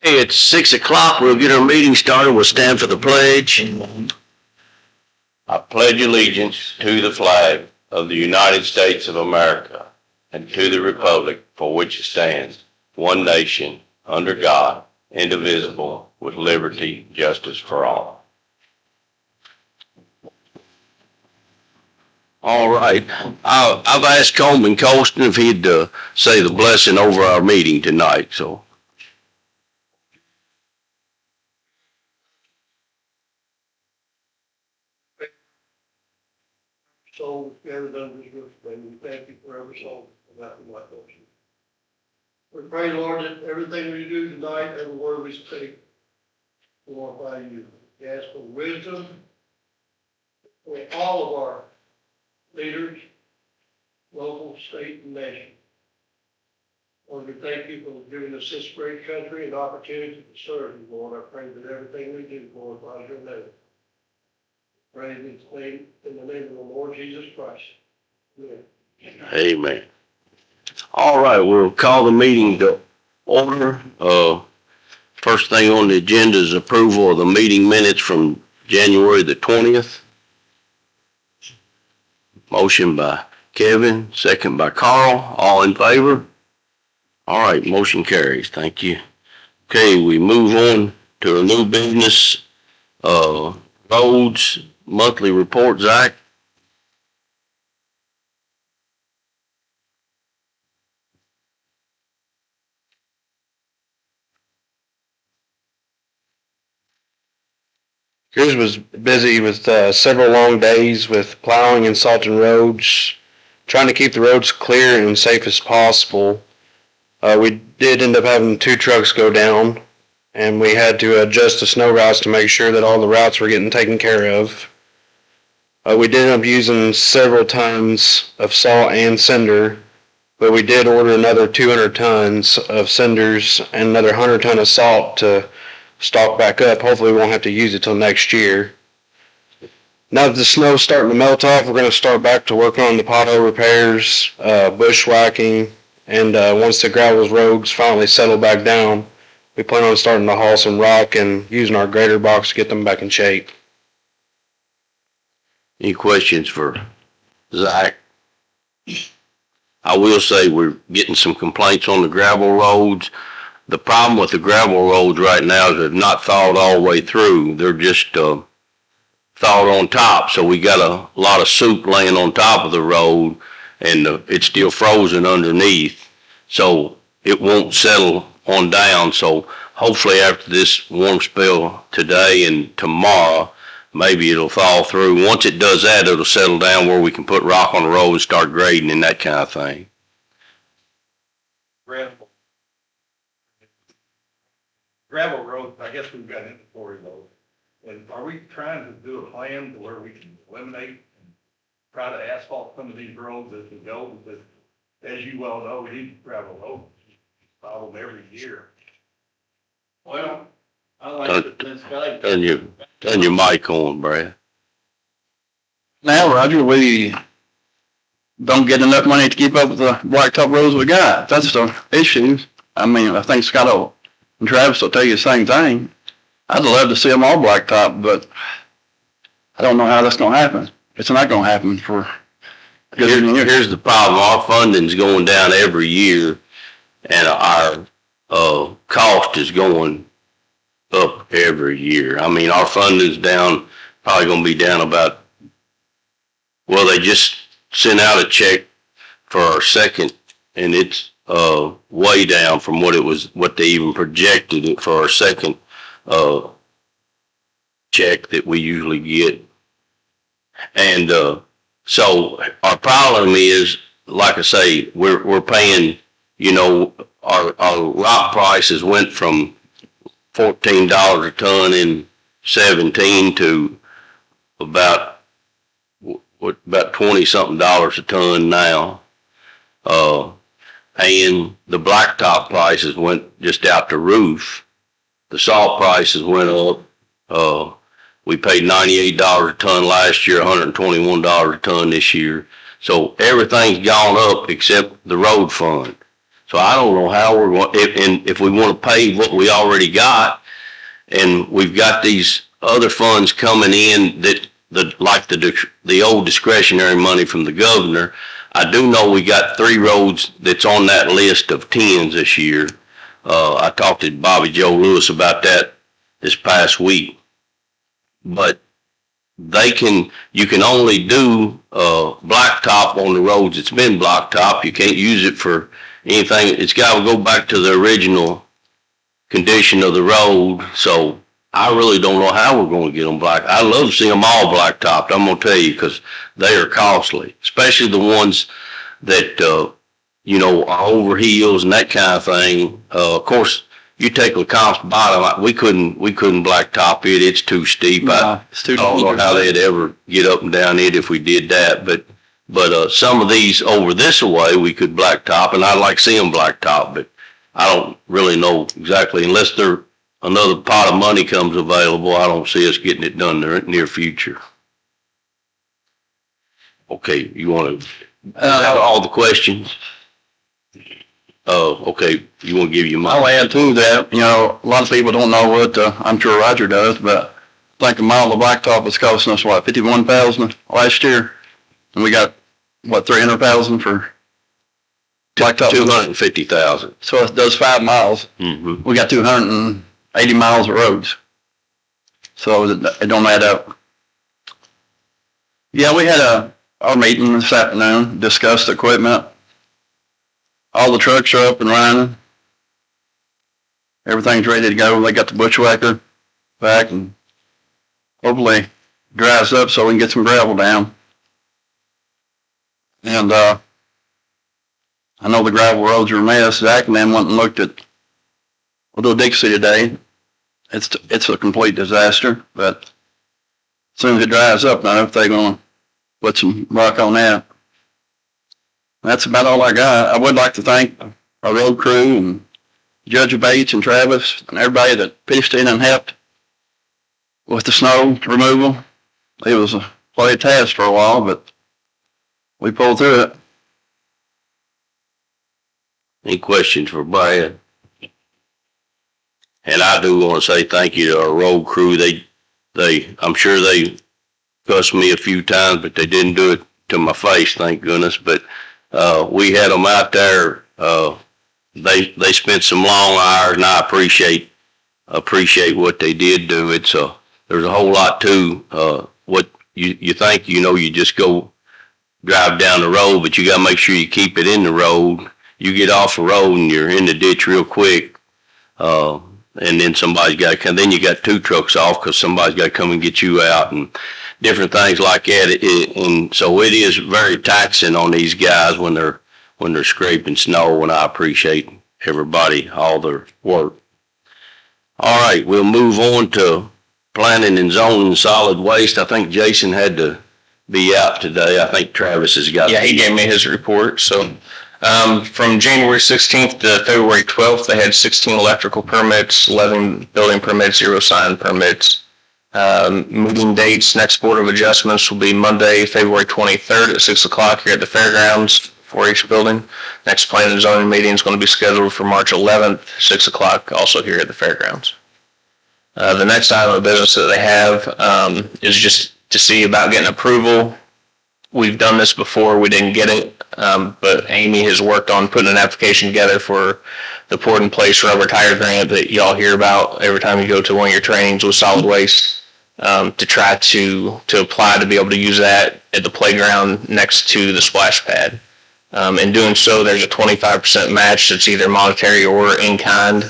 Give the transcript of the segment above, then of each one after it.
Hey, it's 6 o'clock. We'll get our meeting started. We'll stand for the pledge. I pledge allegiance to the flag of the United States of America and to the republic for which it stands, one nation, under God, indivisible, with liberty and justice for all. All right. I've asked Coleman Colston if he'd say the blessing over our meeting tonight. So. Soul gathered under his roof, and we thank you for every soul and nothing like those. We pray, Lord, that everything we do tonight, every word we speak, glorify you. We ask for wisdom for all of our leaders, local, state, and nation. Lord, we thank you for giving us this great country and opportunity to serve you, Lord. I pray that everything we do glorifies your name. Pray in the name of the Lord Jesus Christ. Amen. Amen. All right, we'll call the meeting to order. First thing on the agenda is approval of the meeting minutes from January the 20th. Motion by Kevin, second by Carl. All in favor? All right, motion carries. Thank you. Okay, we move on to a new business, roads monthly report. Zach? Yours was busy with several long days with plowing and salting roads, trying to keep the roads clear and safe as possible. We did end up having 2 trucks go down, and we had to adjust the snow routes to make sure that all the routes were getting taken care of. We did end up using several tons of salt and cinder, but we did order another 200 tons of cinders and another 100 ton of salt to stock back up. Hopefully we won't have to use it till next year. Now that the snow's starting to melt off, we're going to start back to work on the pothole repairs, bushwhacking, and once the gravel roads finally settle back down, we plan on starting to haul some rock and using our grader box to get them back in shape. Any questions for Zach? I will say we're getting some complaints on the gravel roads. The problem with the gravel roads right now is they're not thawed all the way through. They're just thawed on top. So we got a lot of soup laying on top of the road, and it's still frozen underneath. So it won't settle on down. So hopefully after this warm spell today and tomorrow, maybe it'll thaw through. Once it does that, it'll settle down where we can put rock on the road and start grading and that kind of thing. Gravel roads, I guess we've got inventory of those. And are we trying to do a plan to where we can eliminate and try to asphalt some of these roads as we go? Because as you well know, these gravel roads problem every year. Well, I like this guy. Turn your mic on, Brad. Now, Roger, we don't get enough money to keep up with the blacktop roads we got. That's the issue. I mean, I think Scott and Travis will tell you the same thing. I'd love to see them all blacktop, but I don't know how that's going to happen. It's not going to happen for Here's the problem. Our funding's going down every year, and our cost is going up every year. I mean, our funding's down, probably going to be down about, well, they just sent out a check for our second, and it's way down from what they even projected it for our second check that we usually get. And so our problem is, like I say, we're paying, our rock prices went from $14 a ton in 17 to about 20 something dollars a ton now. And the blacktop prices went just out the roof. The salt prices went up. We paid $98 a ton last year, $121 a ton this year. So everything's gone up except the road fund. So I don't know how we're going, if we want to pay what we already got, and we've got these other funds coming in like the old discretionary money from the governor. I do know we got 3 roads that's on that list of 10s this year. I talked to Bobby Joe Lewis about that this past week. But you can only do blacktop on the roads that's been blacktop. You can't use it for anything. It's got to go back to the original condition of the road. So I really don't know how we're going to get them black. I'd love to see them all blacktopped, I'm going to tell you, because they are costly, especially the ones that, are over hills and that kind of thing. Of course, you take LeComp's bottom, we couldn't blacktop it. It's too steep. It's too I don't know how they'd ever get up and down it if we did that. But some of these over this way we could blacktop, and I'd like to see them blacktop, but I don't really know exactly, unless another pot of money comes available. I don't see us getting it done in the near future. Okay, you want to have all the questions? Okay, you want to give you mine? I'll add to that, a lot of people don't know what, I'm sure Roger does, but I think a mile of blacktop was costing us, $51,000 last year? And we got, 300,000 for blacktop? 250,000. So it does 5 miles. Mm-hmm. We got 280 miles of roads. So it don't add up. Yeah, we had our meeting this afternoon, discussed equipment. All the trucks are up and running. Everything's ready to go. They got the bushwhacker back, and hopefully dries up so we can get some gravel down. And I know the gravel roads are a mess. Zach and them went and looked at Little Dixie today. It's a complete disaster, but as soon as it dries up, I know if they're going to put some rock on that. That's about all I got. I would like to thank our road crew and Judge Bates and Travis and everybody that pitched in and helped with the snow removal. It was quite a task for a while, but we pulled through it. Any questions for Brad? And I do want to say thank you to our road crew. I'm sure they cussed me a few times, but they didn't do it to my face, thank goodness. But we had them out there. They spent some long hours, and I appreciate what they did do. There's a whole lot to what you think. You just go drive down the road, but you got to make sure you keep it in the road. You get off the road and you're in the ditch real quick, and then somebody's got to come. Then you got 2 trucks off because somebody's got to come and get you out, and different things like that. And so it is very taxing on these guys when they're scraping snow, and I appreciate everybody, all their work. All right, we'll move on to planning and zoning solid waste. I think Jason had to be out today. I think Travis has got. Yeah, he gave me his report. So from January 16th to February 12th, they had 16 electrical permits, 11 building permits, 0 sign permits. Meeting dates, next Board of Adjustments will be Monday, February 23rd at 6 o'clock here at the fairgrounds, 4-H building. Next planning and zoning meeting is going to be scheduled for March 11th, 6 o'clock, also here at the fairgrounds. The next item of business that they have is just to see about getting approval. We've done this before, we didn't get it, but Amy has worked on putting an application together for the Port in Place rubber tire grant that y'all hear about every time you go to one of your trainings with solid waste, to try to apply to be able to use that at the playground next to the splash pad. In doing so, there's a 25% match that's either monetary or in kind.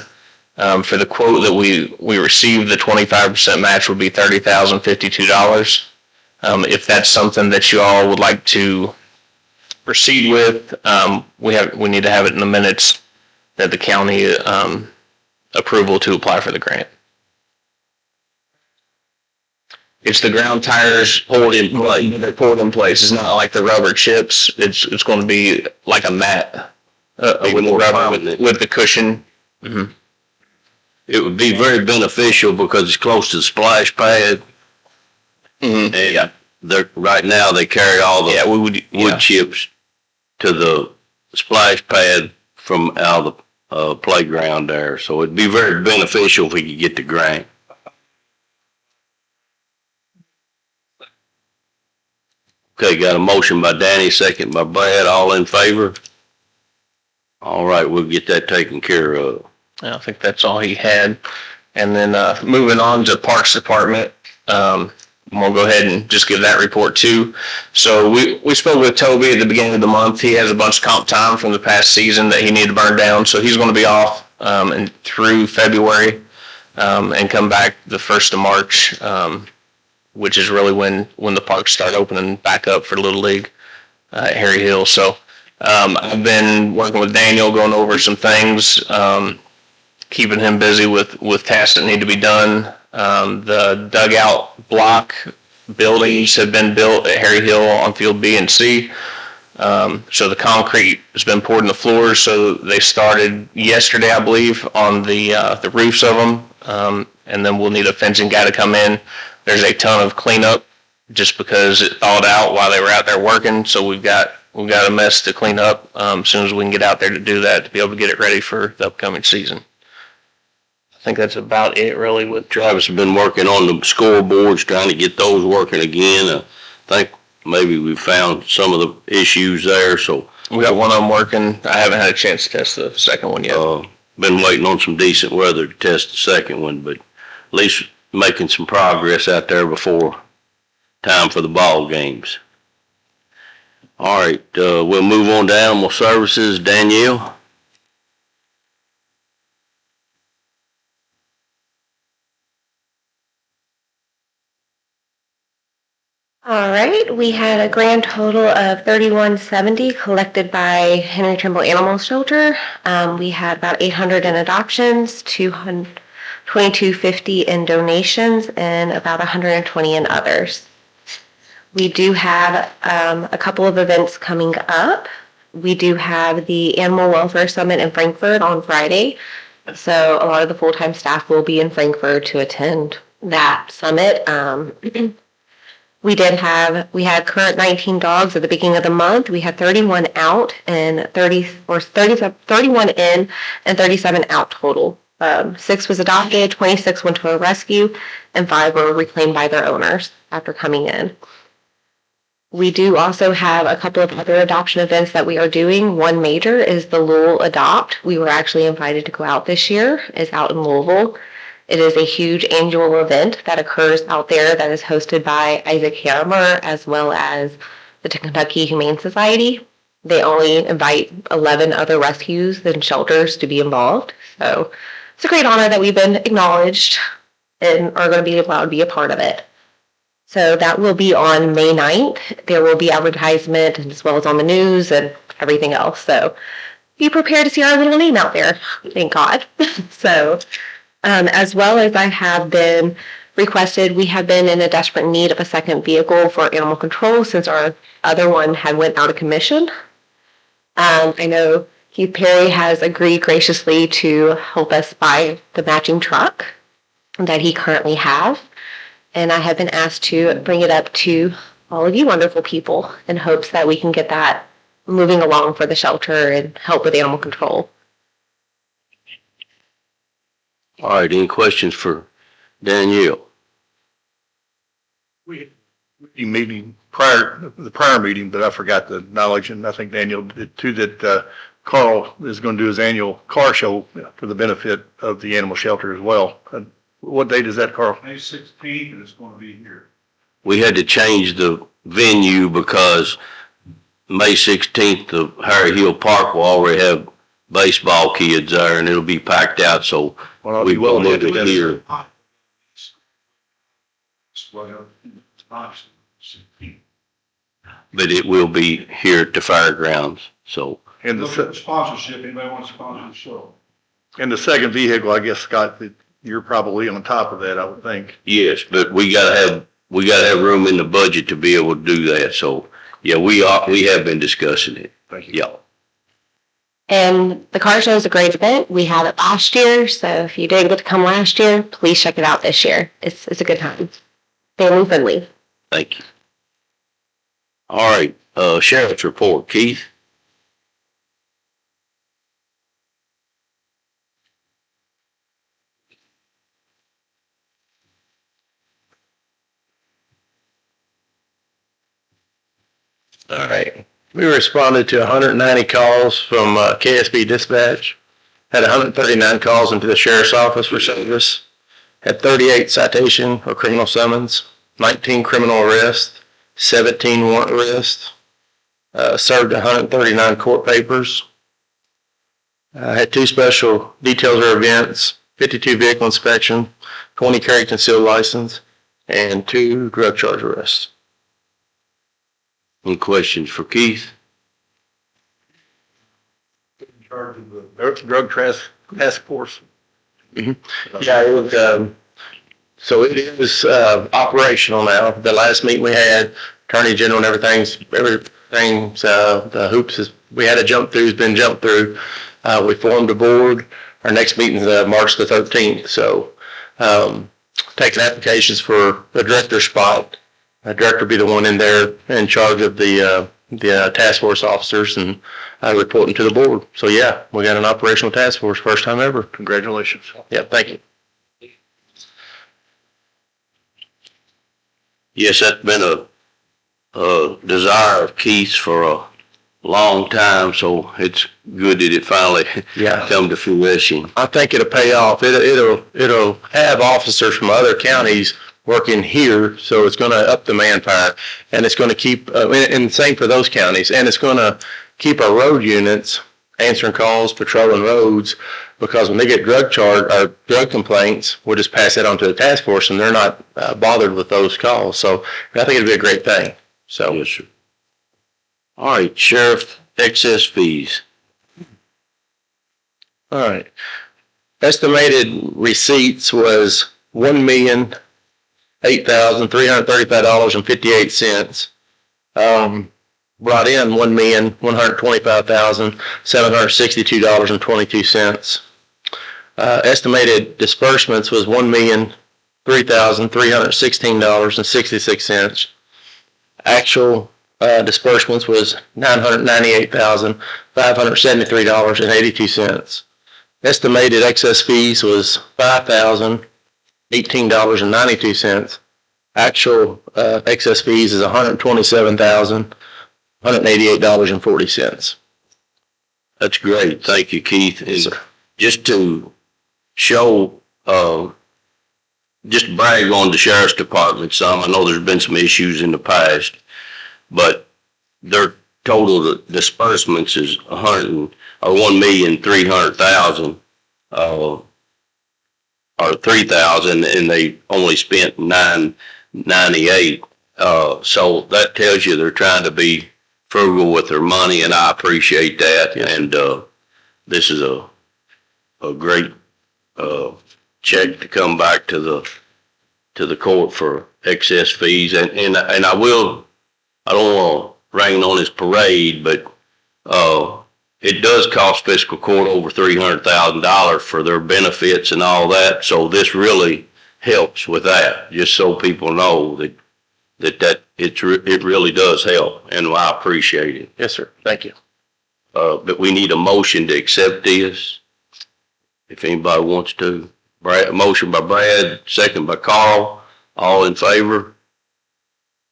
For the quote that we received, the 25% match would be $30,052. If that's something that you all would like to proceed with, we need to have it in the minutes that the county approval to apply for the grant. It's the ground tires poured in place. They're poured in place. It's not like the rubber chips. It's going to be like a mat with the rubber with the cushion. Mm-hmm. It would be very beneficial because it's close to the splash pad. Mm-hmm. And right now they carry all the wood chips to the splash pad from out of the playground there. So it'd be very beneficial if we could get the grant. Okay, got a motion by Danny, second by Brad. All in favor? All right, we'll get that taken care of. I think that's all he had. And then moving on to Parks Department, I'm gonna go ahead and just give that report too. So we spoke with Toby at the beginning of the month. He has a bunch of comp time from the past season that he needed to burn down, so he's going to be off and through February and come back the 1st of March, which is really when the parks start opening back up for Little League at Harry Hill. So I've been working with Daniel, going over some things, keeping him busy with tasks that need to be done. The dugout block buildings have been built at Harry Hill on Field B and C. So the concrete has been poured in the floors. So they started yesterday, I believe, on the roofs of them. And then we'll need a fencing guy to come in. There's a ton of cleanup just because it thawed out while they were out there working. So we've got a mess to clean up as soon as we can get out there to do that, to be able to get it ready for the upcoming season. I think that's about it really with Travis has been working on the scoreboards, trying to get those working again. I think maybe we found some of the issues there, so. We got one of them working. I haven't had a chance to test the second one yet. Been waiting on some decent weather to test the second one, but at least making some progress out there before time for the ball games. All right, we'll move on to Animal Services. Danielle? All right, we had a grand total of $31.70 collected by Henry Trimble Animal Shelter. We had about 800 in adoptions, $22.50 in donations, and about 120 in others. We do have a couple of events coming up. We do have the Animal Welfare Summit in Frankfurt on Friday. So a lot of the full-time staff will be in Frankfurt to attend that summit. We had current 19 dogs at the beginning of the month. We had 31 out and 31 in and 37 out total. 6 was adopted, 26 went to a rescue, and 5 were reclaimed by their owners after coming in. We do also have a couple of other adoption events that we are doing. One major is the Louisville Adopt. We were actually invited to go out this year. It's out in Louisville. It is a huge annual event that occurs out there that is hosted by Isaac Harrimer as well as the Kentucky Humane Society. They only invite 11 other rescues and shelters to be involved. So it's a great honor that we've been acknowledged and are going to be allowed to be a part of it. So that will be on May 9th. There will be advertisement as well as on the news and everything else. So be prepared to see our little name out there. Thank God. So as well as I have been requested, we have been in a desperate need of a second vehicle for animal control since our other one had went out of commission. I know Keith Perry has agreed graciously to help us buy the matching truck that he currently has. And I have been asked to bring it up to all of you wonderful people in hopes that we can get that moving along for the shelter and help with animal control. All right, any questions for Danielle? We had a meeting the prior meeting, but I forgot the knowledge, and I think Daniel did too, that Carl is going to do his annual car show for the benefit of the animal shelter as well. What date is that, Carl? May 16th, and it's going to be here. We had to change the venue because May 16th, the Harry Hill Park will already have baseball kids there, and it'll be packed out, so we will move it here. But it will be here at the fairgrounds, so. And the sponsorship, anybody wants to sponsor the show? And the second vehicle, I guess, Scott, that you're probably on top of that, I would think. Yes, but we gotta have room in the budget to be able to do that, so, yeah, we have been discussing it. Thank you. Yeah. And the car show is a great event. We had it last year, so if you didn't get to come last year, please check it out this year. It's a good time. Family friendly. Thank you. All right, Sheriff's report, Keith. All right. We responded to 190 calls from KSB Dispatch, had 139 calls into the Sheriff's Office for service, had 38 citation or criminal summons, 19 criminal arrests, 17 warrant arrests, served 139 court papers, had 2 special details or events, 52 vehicle inspection, 20 carry concealed license, and 2 drug charge arrests. Any questions for Keith? In charge of the drug task force. Yeah, it was, so it is operational now. The last meeting we had, Attorney General and everything's, the hoops we had to jump through has been jumped through. We formed a board. Our next meeting is March the 13th. So taking applications for the director spot. The director will be the one in there in charge of the task force officers and reporting to the board. So yeah, we got an operational task force, first time ever. Congratulations. Yeah, thank you. Yes, that's been a desire of Keith's for a long time, so it's good that it finally come to fruition. I think it'll pay off. It'll have officers from other counties working here, so it's going to up the manpower, and it's going to keep, and same for those counties, and it's going to keep our road units answering calls, patrolling roads, because when they get drug complaints, we'll just pass that on to the task force, and they're not bothered with those calls. So I think it'll be a great thing. So yes, sir. All right, Sheriff, excess fees. All right. Estimated receipts was $1,008,335.58. Brought in $1,125,762.22. Estimated disbursements was $1,003,316.66. Actual disbursements was $998,573.82. Estimated excess fees was $5,018.92. Actual excess fees is $127,188.40. That's great. Thank you, Keith. And just to show, just brag on the sheriff's department some. I know there's been some issues in the past, but their total disbursements is $1,300,000, or $3,000, and they only spent $998. So that tells you they're trying to be frugal with their money, and I appreciate that. Yes. And this is a great check to come back to the court for excess fees. And I don't want to rain on his parade, but it does cost fiscal court over $300,000 for their benefits and all that. So this really helps with that, just so people know that it really does help, and I appreciate it. Yes, sir. Thank you. But we need a motion to accept this, if anybody wants to. Brad, motion by Brad, second by Carl. All in favor?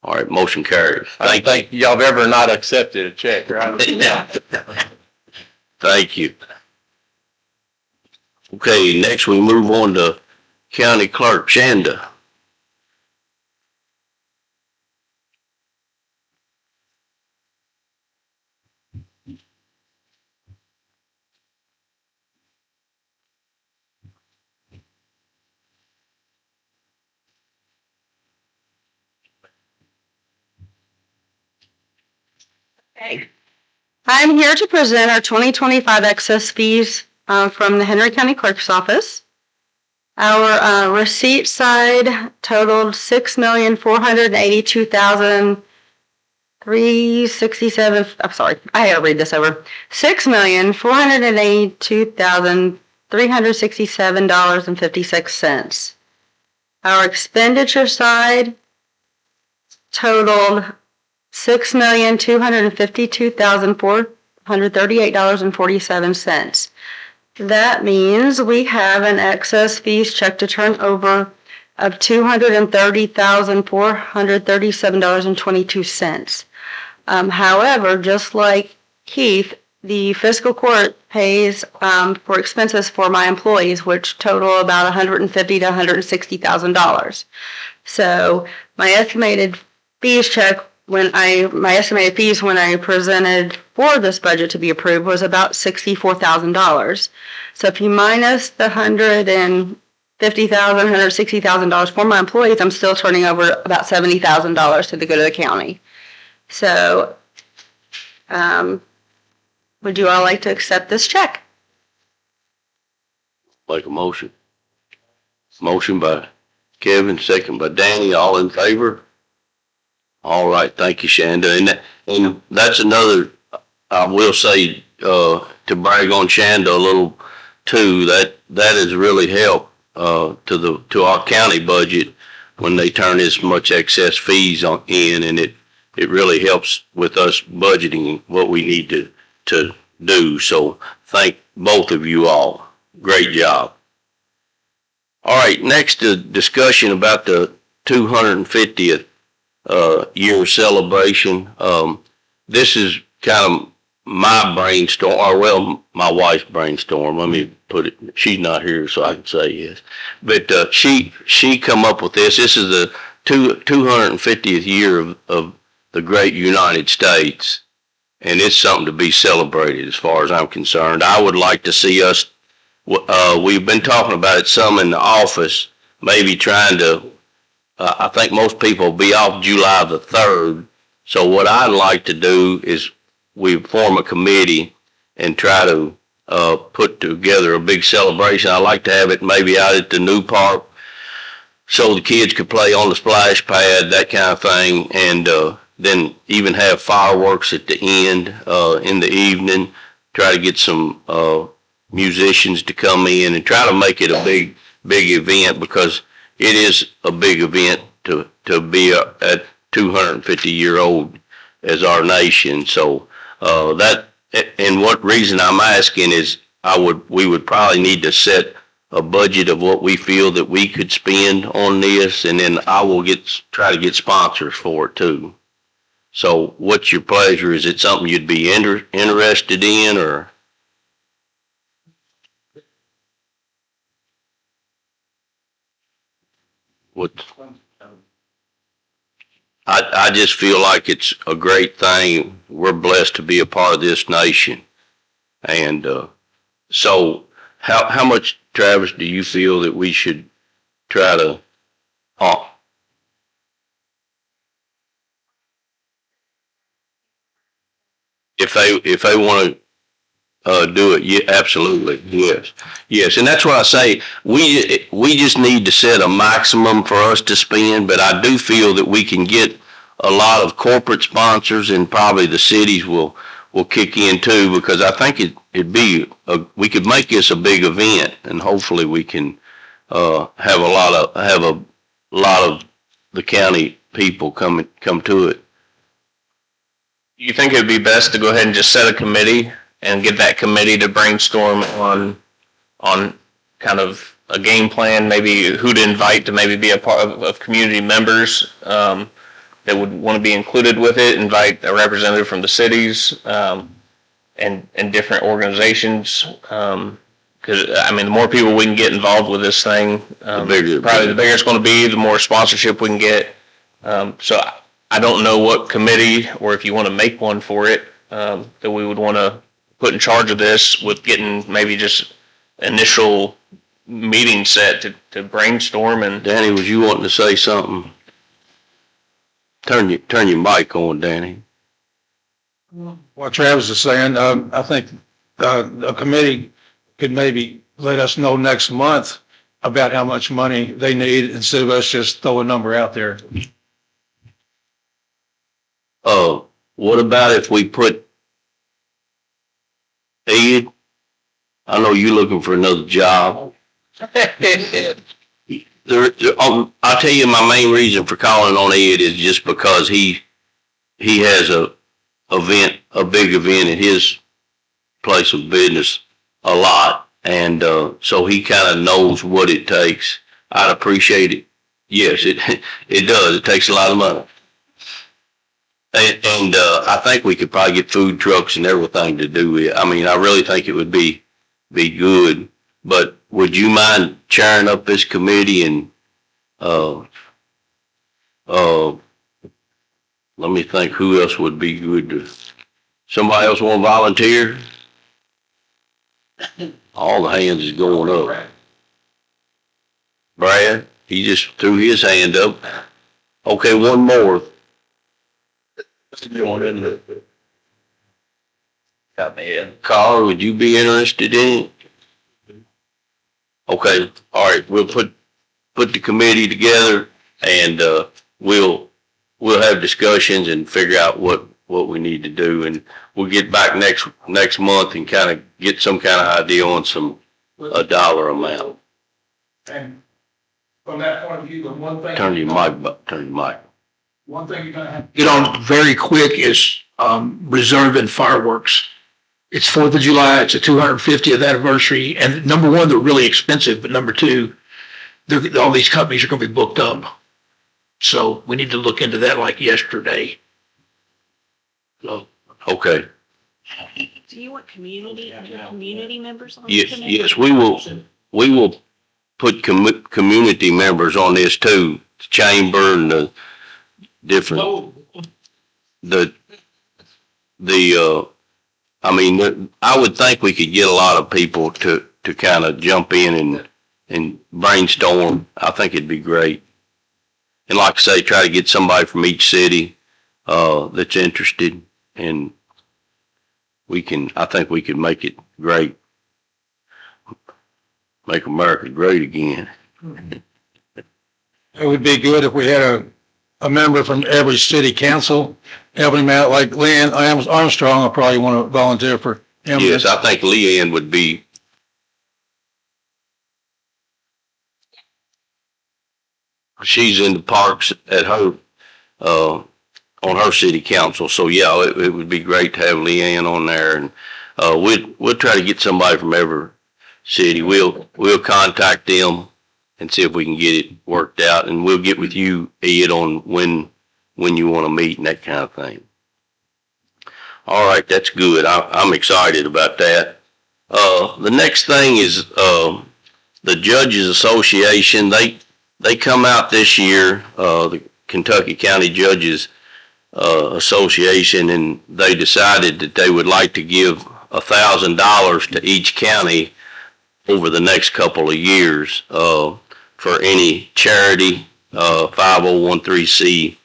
All right, motion carries. I don't think y'all have ever not accepted a check, right? Thank you. Okay, next we move on to County Clerk Shanda. Okay. I'm here to present our 2025 excess fees from the Henry County Clerk's Office. Our receipt side totaled $6,482,367. I'm sorry, I had to read this over. $6,482,367.56. Our expenditure side totaled $6,252,438.47. That means we have an excess fees check to turn over of $230,437.22. However, just like Keith, the fiscal court pays for expenses for my employees, which total about $150,000 to $160,000. So my estimated fees when I presented for this budget to be approved was about $64,000. So if you minus the $150,000, $160,000 for my employees, I'm still turning over about $70,000 to the good of the county. So, would you all like to accept this check? Make a motion. Motion by Kevin, second by Danny, all in favor? All right, thank you, Shanda. And that's another, I will say, to brag on Shanda a little too, that has really helped, to our county budget when they turn this much excess fees in, and it really helps with us budgeting what we need to do. So thank both of you all. Great job. All right, next discussion about the 250th year celebration. This is kind of my brainstorm, or well, my wife's brainstorm. Let me put it. She's not here, so I can say yes. But she come up with this. This is the 250th year of the great United States, and it's something to be celebrated as far as I'm concerned. I would like to see us. We've been talking about it some in the office, maybe trying to. I think most people will be off July the 3rd. So what I'd like to do is we form a committee and try to put together a big celebration. I'd like to have it maybe out at the new park so the kids could play on the splash pad, that kind of thing, and then even have fireworks at the end in the evening, try to get some musicians to come in and try to make it a big event, because it is a big event to be at 250-year-old as our nation. So that, and what reason I'm asking is we would probably need to set a budget of what we feel that we could spend on this, and then I will try to get sponsors for it too. So what's your pleasure? Is it something you'd be interested in, or? What? I just feel like it's a great thing. We're blessed to be a part of this nation. And so how much, Travis, do you feel that we should try to if they want to do it? Yeah, absolutely. Yes. And that's what I say. We just need to set a maximum for us to spend, but I do feel that we can get a lot of corporate sponsors, and probably the cities will kick in too, because I think we could make this a big event, and hopefully we can have a lot of the county people come to it. You think it would be best to go ahead and just set a committee and get that committee to brainstorm on kind of a game plan, maybe who to invite to maybe be a part of community members that would want to be included with it, invite a representative from the cities and different organizations, because I mean, the more people we can get involved with this thing, the bigger it's going to be, the more sponsorship we can get. So I don't know what committee, or if you want to make one for it, that we would want to put in charge of this, with getting maybe just initial meeting set to brainstorm. And Danny, was you wanting to say something? Turn your mic on, Danny. What Travis is saying, I think a committee could maybe let us know next month about how much money they need, instead of us just throw a number out there. What about if we put Ed? I know you're looking for another job. I'll tell you, my main reason for calling on Ed is just because he has a big event at his place of business a lot, and so he kind of knows what it takes. I'd appreciate it. Yes, it does. It takes a lot of money. I think we could probably get food trucks and everything to do it. I mean, I really think it would be good. But would you mind chairing up this committee and, uh, let me think who else would be good to, somebody else want to volunteer? All the hands is going up. Brad, he just threw his hand up. Okay, one more. Got me in. Carl, would you be interested in it? Okay, all right, we'll put the committee together and, we'll have discussions and figure out what we need to do, and we'll get back next month and kind of get some kind of idea on a dollar amount. And from that point of view, the one thing. Turn your mic. One thing you're gonna have to get on very quick is, reserving fireworks. It's 4th of July, it's a 250th anniversary, and number one, they're really expensive, but number two, all these companies are gonna be booked up. So we need to look into that like yesterday. So, Okay, Do you want community members on the yes, committee? yes, we will put community members on this too, the chamber and the different, I mean, I would think we could get a lot of people to kind of jump in and brainstorm. I think it'd be great. And like I say, try to get somebody from each city, that's interested, and I think we could make it great. Make America great again. it would be good if we had a member from every city council helping him out, like Leanne Armstrong. I probably want to volunteer for him. Yes, I think Leanne would be. She's in the parks at her, on her city council. So yeah, it would be great to have Leanne on there, and, we'll try to get somebody from every city. We'll contact them and see if we can get it worked out, and we'll get with you, Ed, on when you want to meet and that kind of thing. All right, that's good. I'm excited about that. The next thing is, the Judges Association. They come out this year, the Kentucky County Judges, Association, and they decided that they would like to give $1,000 to each county over the next couple of years, for any charity, 501(c),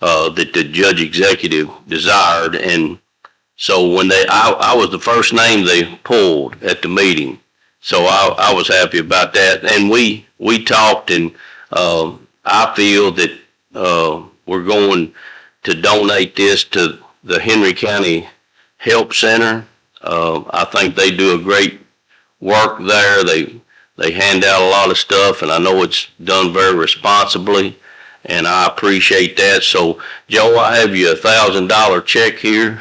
that the judge executive desired. And so when I was the first name they pulled at the meeting. So I was happy about that. And we talked, and, I feel that, we're going to donate this to the Henry County Help Center. I think they do a great work there. They hand out a lot of stuff, and I know it's done very responsibly, and I appreciate that. So, Joe, I have you $1,000 check here.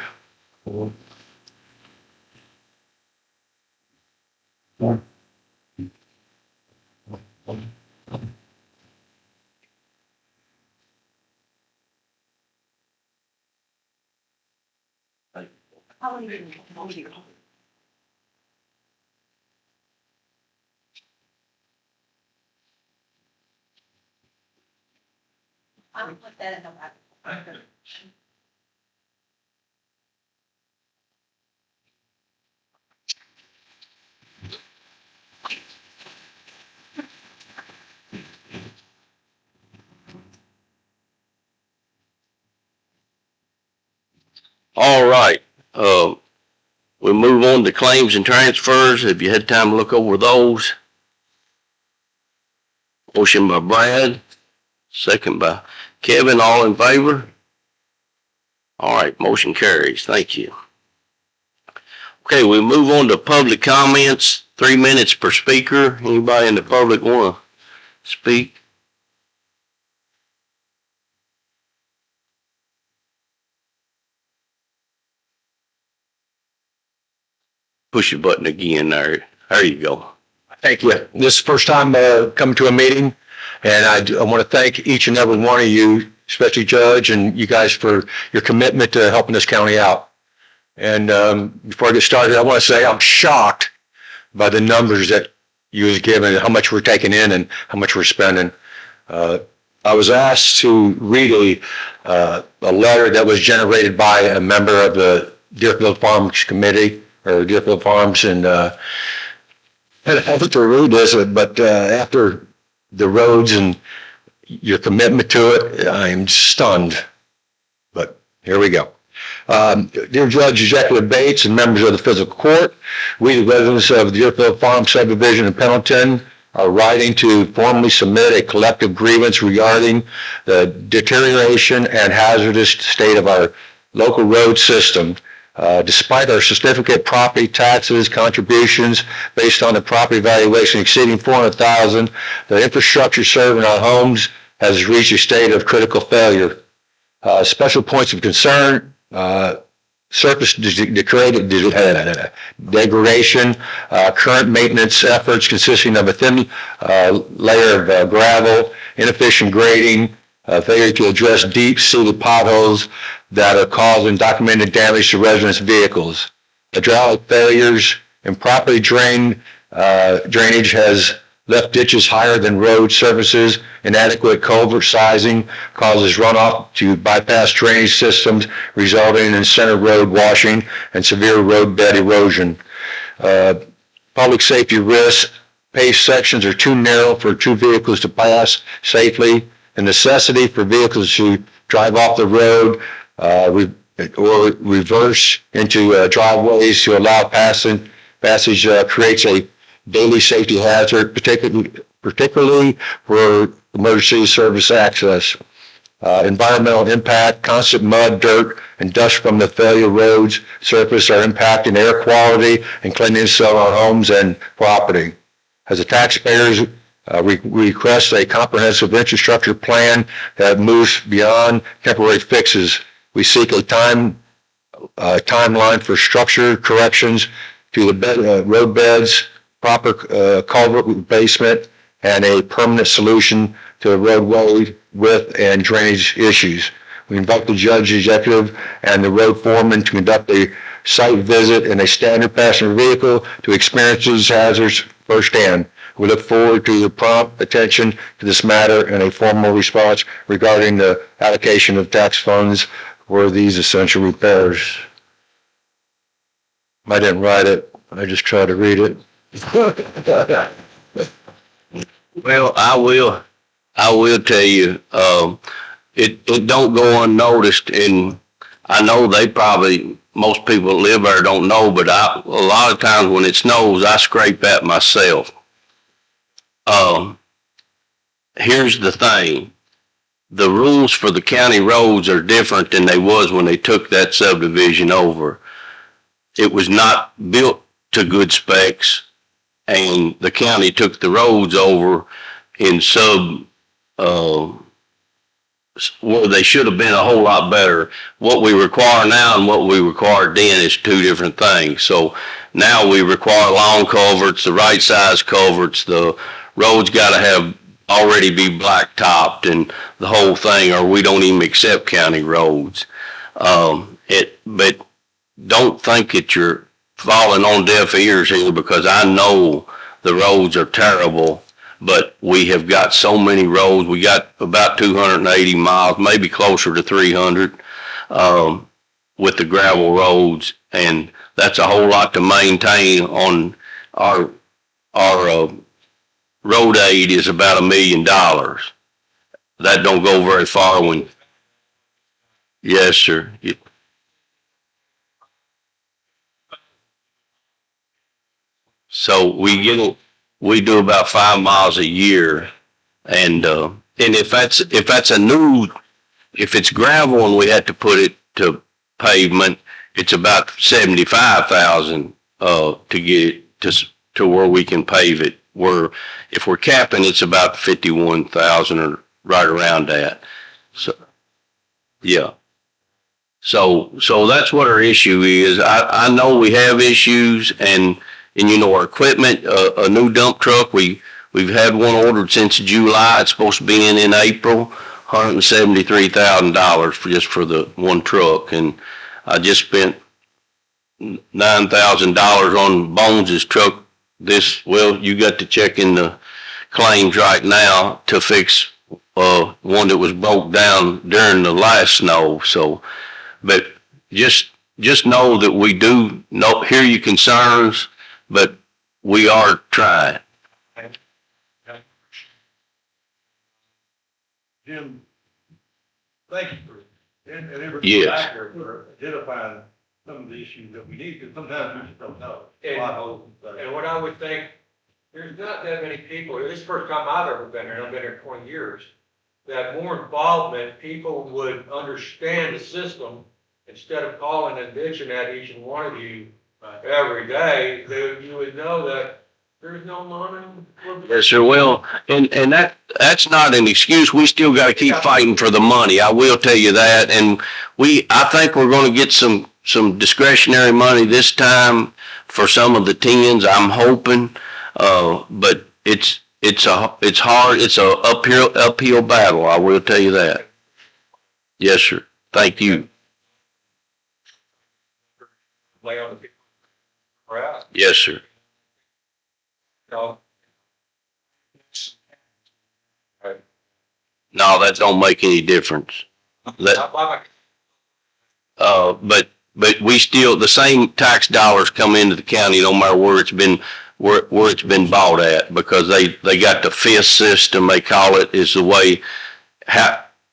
I'll put that in the back. All right. We'll move on to claims and transfers. Have you had time to look over those? Motion by Brad, second by Kevin. All in favor? All right, motion carries. Thank you. Okay, we move on to public comments. 3 minutes per speaker. Anybody in the public want to speak? Push your button again there. There you go. Thank you. This is the first time coming to a meeting, and I want to thank each and every one of you especially Judge and you guys for your commitment to helping this county out. And before I get started, I want to say I'm shocked by the numbers that you was given, how much we're taking in and how much we're spending. I was asked to read a letter that was generated by a member of the Deerfield Farms Committee, or Deerfield Farms, and had to read this, but after the roads and your commitment to it, I am stunned. But here we go. Dear Judge Executive Bates and members of the Fiscal Court, we, the residents of the Deerfield Farm subdivision in Pendleton, are writing to formally submit a collective grievance regarding the deterioration and hazardous state of our local road system. Despite our certificate property taxes contributions based on the property valuation exceeding $400,000, the infrastructure serving our homes has reached a state of critical failure. Special points of concern: surface degradation, current maintenance efforts consisting of a thin layer of gravel, inefficient grading, failure to address deep-seated potholes that are causing documented damage to residents' vehicles. Hydraulic failures, improperly drainage has left ditches higher than road surfaces. Inadequate culvert sizing causes runoff to bypass drainage systems, resulting in center road washing and severe roadbed erosion. Public safety risks: paved sections are too narrow for two vehicles to pass safely. The necessity for vehicles to drive off the road or reverse into driveways to allow passage creates a daily safety hazard, particularly for emergency service access. Environmental impact: constant mud, dirt, and dust from the failure roads surface are impacting air quality and cleanliness of our homes and property. As the taxpayers request a comprehensive infrastructure plan that moves beyond temporary fixes, we seek a timeline for structure corrections to the road beds, proper culvert replacement, and a permanent solution to the roadway width and drainage issues. We invite the judge, executive, and the road foreman to conduct a site visit in a standard passenger vehicle to experience these hazards firsthand. We look forward to your prompt attention to this matter and a formal response regarding the allocation of tax funds for these essential repairs. I didn't write it. I just tried to read it. Well, I will tell you, it don't go unnoticed, and I know most people that live there don't know, but a lot of times when it snows, I scrape that myself. Here's the thing. The rules for the county roads are different than they was when they took that subdivision over. It was not built to good specs, and the county took the roads over in where they should have been a whole lot better. What we require now and what we required then is two different things. So now we require long culverts, the right size culverts. The roads got to have already be blacktopped and the whole thing, or we don't even accept county roads. But don't think that you're falling on deaf ears here, because I know the roads are terrible, but we have got so many roads. We got about 280 miles, maybe closer to 300, with the gravel roads, and that's a whole lot to maintain. On our road aid is about $1 million. That don't go very far when. Yes, sir. So we do about 5 miles a year, and if it's gravel and we had to put it to pavement, it's about 75,000 to get it to where we can pave it. Where if we're capping, it's about 51,000 or right around that. So yeah. So that's what our issue is. I know we have issues, and our equipment, a new dump truck, we've had one ordered since July. It's supposed to be in April. $173,000 just for the one truck, and I just spent $9,000 on Bones's truck. You got to check in the claims right now to fix one that was broke down during the last snow. So, but just know that we do hear your concerns, but we are trying. Jim, thank you for, and everybody Yes. back there for identifying some of the issues that we need, because sometimes we just don't know. Potholes and stuff. And what I would think, there's not that many people, this is the first time I've ever been here, and I've been here 20 years, that more involvement, people would understand the system instead of calling and bitching at each and one of you every day, that you would know that there's no money. Yes, sir. Well, and that's not an excuse. We still got to keep fighting for the money. I will tell you that. And I think we're going to get some discretionary money this time for some of the tens. I'm hoping, but it's hard. It's a uphill battle. I will tell you that. Yes, sir. Thank you. Lay on the people. Right. Yes, sir. No. No, that don't make any difference. But we still, the same tax dollars come into the county no matter where it's been bought at, because they got the FIS system, they call it, is the way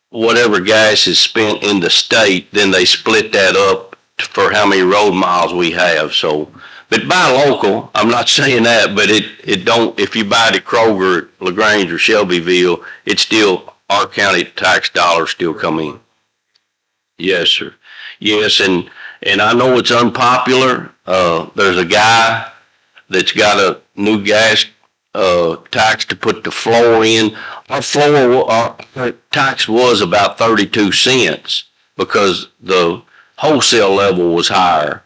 whatever gas is spent in the state, then they split that up for how many road miles we have. So, but buy local, I'm not saying that, but it don't, if you buy it at Kroger, LaGrange, or Shelbyville, it's still, our county tax dollars still come in. Yes, sir. Yes, and I know it's unpopular. There's a guy that's got a new gas tax to put the floor in. Our tax was about 32 cents because the wholesale level was higher.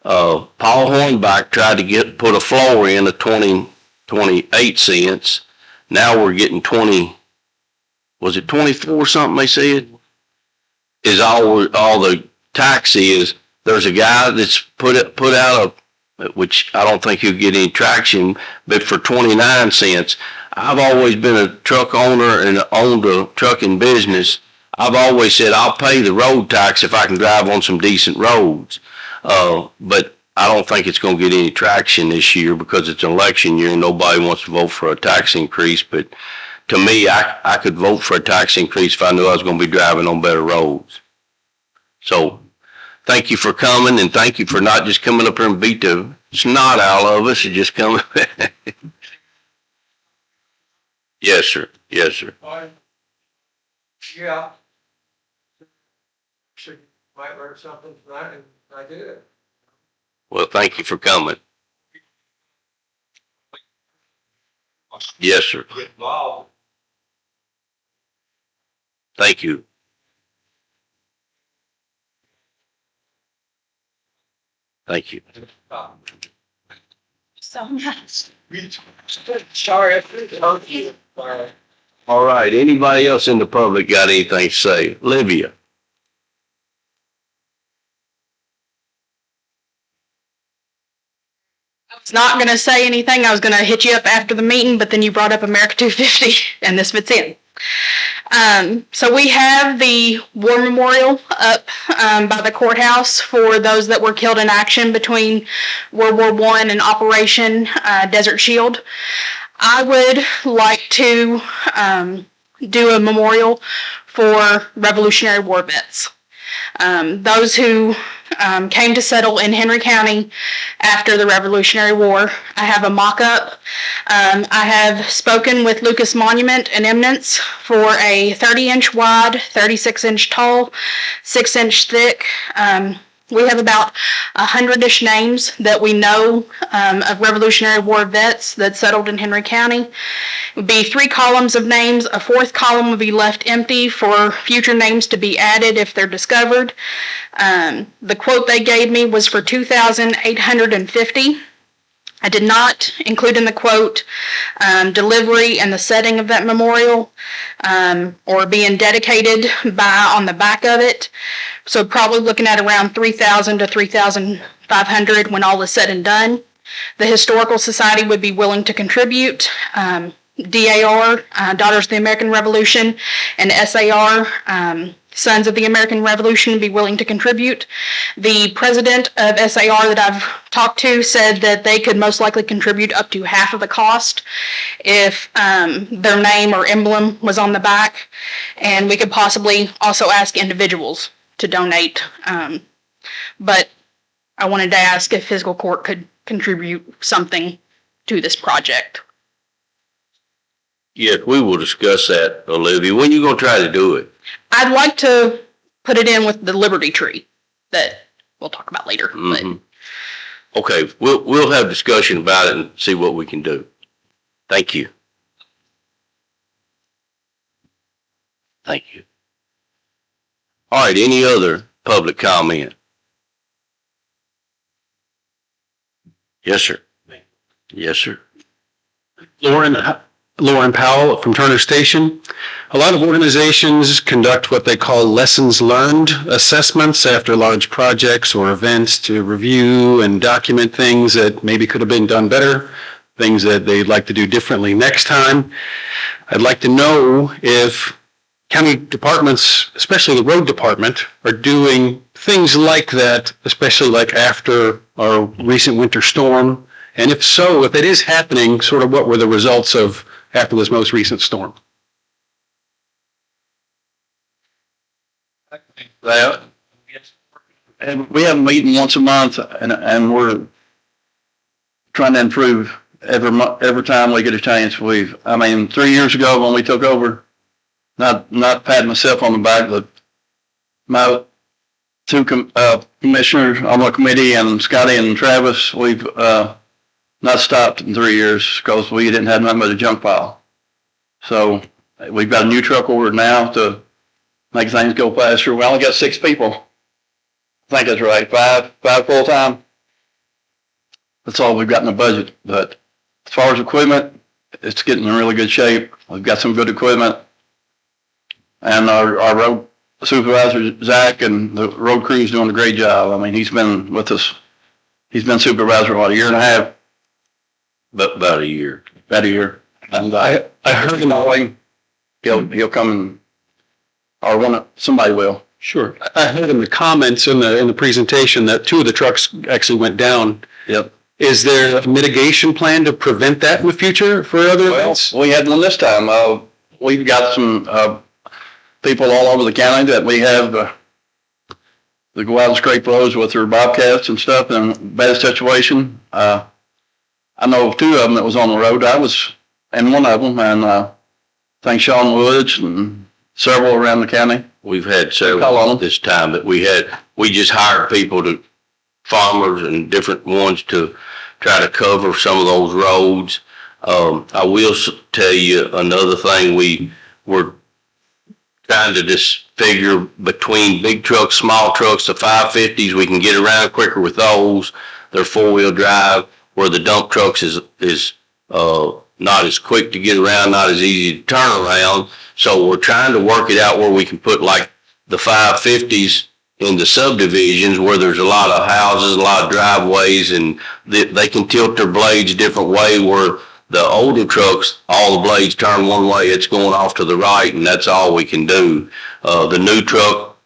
Paul Hornback tried to put a floor in of 28 cents. Now we're getting 24 something they said? Is all the tax is. There's a guy that's put out which I don't think he'll get any traction, but for 29 cents. I've always been a truck owner and owned a trucking business. I've always said I'll pay the road tax if I can drive on some decent roads. But I don't think it's going to get any traction this year because it's an election year and nobody wants to vote for a tax increase. But to me, I could vote for a tax increase if I knew I was going to be driving on better roads. So thank you for coming, and thank you for not just coming up here and beat the snot out of us and just coming. Yes, sir. Yes, sir. Yeah. Should might learn something tonight, and I did. Well, thank you for coming. Yes, sir. Get involved. Thank you. Thank you. So much. Sorry. All right. Anybody else in the public got anything to say? Livia. I was not going to say anything. I was going to hit you up after the meeting, but then you brought up America 250, and this fits in. So we have the war memorial up by the courthouse for those that were killed in action between World War I and Operation Desert Shield. I would like to do a memorial for Revolutionary War vets. Those who came to settle in Henry County after the Revolutionary War. I have a mock-up. I have spoken with Lucas Monument and Eminence for a 30-inch wide, 36-inch tall, 6-inch thick. We have about 100-ish names that we know of Revolutionary War vets that settled in Henry County. It would be 3 columns of names. A 4th column would be left empty for future names to be added if they're discovered. The quote they gave me was for $2,850. I did not include in the quote delivery and the setting of that memorial or being dedicated on the back of it. So probably looking at around 3,000 to 3,500 when all is said and done. The Historical Society would be willing to contribute. DAR, Daughters of the American Revolution, and SAR, Sons of the American Revolution, be willing to contribute. The president of SAR that I've talked to said that they could most likely contribute up to half of the cost if their name or emblem was on the back, and we could possibly also ask individuals to donate. But I wanted to ask if Fiscal Court could contribute something to this project. Yes, we will discuss that, Olivia. When you gonna try to do it? I'd like to put it in with the Liberty Tree that we'll talk about later. Mm-hmm. Okay, we'll have discussion about it and see what we can do. Thank you. Thank you. All right, any other public comment? Yes, sir. Yes, sir. Lauren Powell from Turner Station. A lot of organizations conduct what they call lessons learned assessments after large projects or events to review and document things that maybe could have been done better, things that they'd like to do differently next time. I'd like to know if county departments, especially the road department, are doing things like that, especially like after our recent winter storm. And if so, if it is happening, sort of what were the results of after this most recent storm? That, and we have a meeting once a month, and we're trying to improve every time we get a chance. 3 years ago when we took over, not patting myself on the back, but my two commissioners on the committee and Scotty and Travis, we've not stopped in 3 years because we didn't have nothing but a junk pile. So we've got a new truck order now to make things go faster. We only got 6 people. I think that's right. Five full time. That's all we've got in the budget. But as far as equipment, it's getting in really good shape. We've got some good equipment. And our road supervisor, Zach, and the road crew's doing a great job. I mean, he's been with us. He's been supervisor, a year and a half? About a year. About a year. And I heard him calling. He'll come and, somebody will. Sure. I heard in the comments in the presentation that 2 of the trucks actually went down. Yep. Is there a mitigation plan to prevent that in the future for other events? We had one this time. We've got some people all over the county that we have that go out and scrape roads with their bobcats and stuff in a bad situation. I know 2 of them that was on the road. I was in one of them, and I think Sean Woods and several around the county. We've had several this time that we just hired people farmers and different ones to try to cover some of those roads. I will tell you another thing. We were trying to just figure between big trucks, small trucks, the 550s, we can get around quicker with those. They're 4-wheel drive, where the dump trucks is not as quick to get around, not as easy to turn around. So we're trying to work it out where we can put like the 550s in the subdivisions where there's a lot of houses, a lot of driveways, and they can tilt their blades different way, where the older trucks, all the blades turn one way, it's going off to the right, and that's all we can do. The new truck,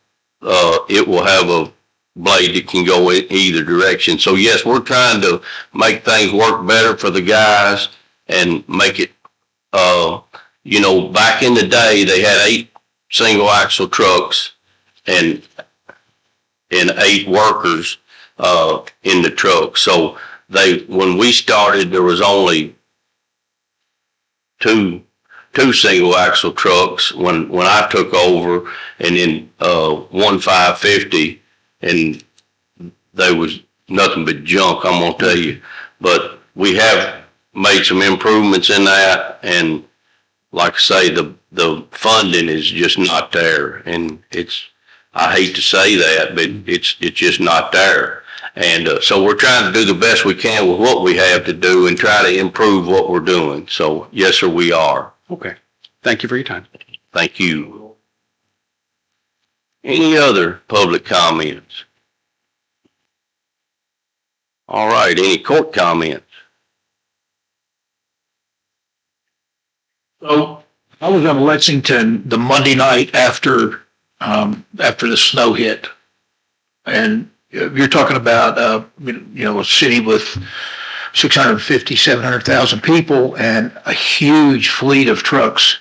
it will have a blade that can go in either direction. So yes, we're trying to make things work better for the guys and make it, back in the day, they had 8 single axle trucks and 8 workers, in the truck. So when we started, there was only two single axle trucks when I took over, and then, 1 550, and there was nothing but junk, I'm gonna tell you. But we have made some improvements in that, and like I say, the funding is just not there, and I hate to say that, but it's just not there. And so we're trying to do the best we can with what we have to do and try to improve what we're doing. So yes, sir, we are. Okay. Thank you for your time. Thank you. Any other public comments? All right, any court comments? So I was in Lexington the Monday night after the snow hit. And you're talking about, a city with 650, 700,000 people and a huge fleet of trucks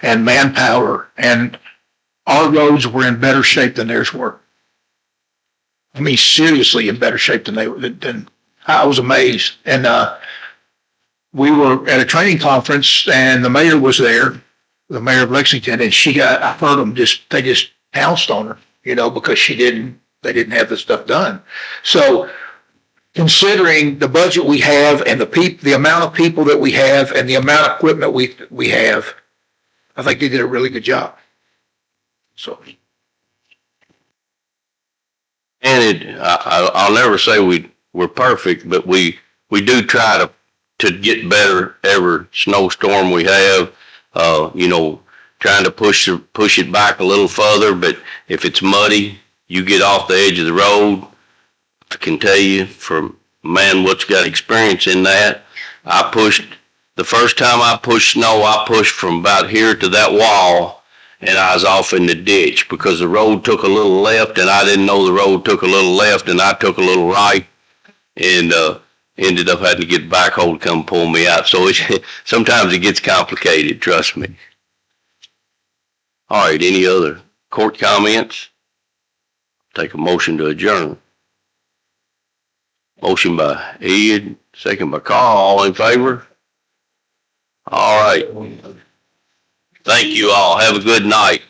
and manpower. And our roads were in better shape than theirs were. I mean, seriously in better shape than than I was amazed. And, we were at a training conference and the mayor was there, the mayor of Lexington, and I heard them they just pounced on her, because they didn't have the stuff done. So considering the budget we have and the amount of people that we have and the amount of equipment we have, I think they did a really good job. So. And I'll never say we're perfect, but we do try to get better every snowstorm we have, trying to push it back a little further. But if it's muddy, you get off the edge of the road. I can tell you from a man what's got experience in that. The first time I pushed snow, I pushed from about here to that wall, and I was off in the ditch because the road took a little left, and I didn't know the road took a little left, and I took a little right, and ended up having to get a backhoe to come pull me out. So sometimes it gets complicated, trust me. All right, any other court comments? Take a motion to adjourn. Motion by Ed, second by Carl, all in favor? All right. Thank you all. Have a good night.